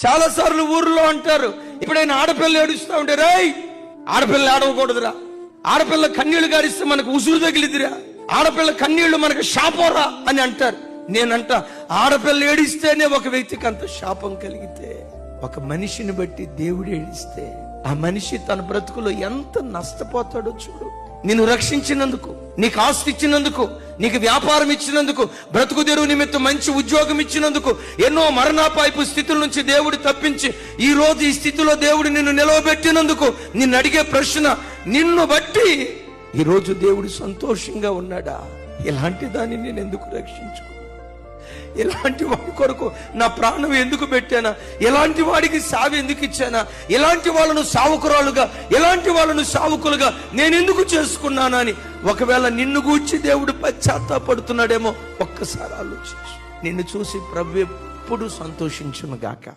చాలా సార్లు ఊర్లో అంటారు, ఎప్పుడైనా ఆడపిల్ల ఏడుస్తా ఉంటే, రేయ్ ఆడపిల్ల ఆడవకూడదురా, ఆడపిల్ల కన్నీళ్లు గారిస్తే మనకు ఉసురు తగిలిదిరా, ఆడపిల్ల కన్నీళ్లు మనకు శాపంరా అని అంటారు. నేనంట, ఆడపిల్ల ఏడిస్తేనే ఒక వ్యక్తికి అంత శాపం కలిగితే, ఒక మనిషిని బట్టి దేవుడు ఏడిస్తే ఆ మనిషి తన బ్రతుకులో ఎంత నష్టపోతాడో చూడు. నిన్ను రక్షించినందుకు, నీకు ఆస్తి ఇచ్చినందుకు, నీకు వ్యాపారం ఇచ్చినందుకు, బ్రతుకు తెరువు నిమిత్తం మంచి ఉద్యోగం ఇచ్చినందుకు, ఎన్నో మరణాపాయపు స్థితుల నుంచి దేవుడు తప్పించి ఈ రోజు ఈ స్థితిలో దేవుడు నిన్ను నిలవబెట్టినందుకు నిన్ను అడిగే ప్రశ్న, నిన్ను బట్టి ఈ రోజు దేవుడు సంతోషంగా ఉన్నాడా? ఇలాంటి దాన్ని నేను ఎందుకు రక్షించుకో? ఎలాంటి వాడి కొరకు నా ప్రాణం ఎందుకు పెట్టానా? ఎలాంటి వాడికి సావి ఎందుకు ఇచ్చానా? ఎలాంటి వాళ్ళను సావుకురాలుగా, ఎలాంటి వాళ్ళను సావుకులుగా నేను ఎందుకు చేసుకున్నానా అని ఒకవేళ నిన్ను గూర్చి దేవుడు పశ్చాత్తాపడుతున్నాడేమో ఒక్కసారి ఆలోచించు. నిన్ను చూసి ప్రభు ఎప్పుడు సంతోషించును గాక.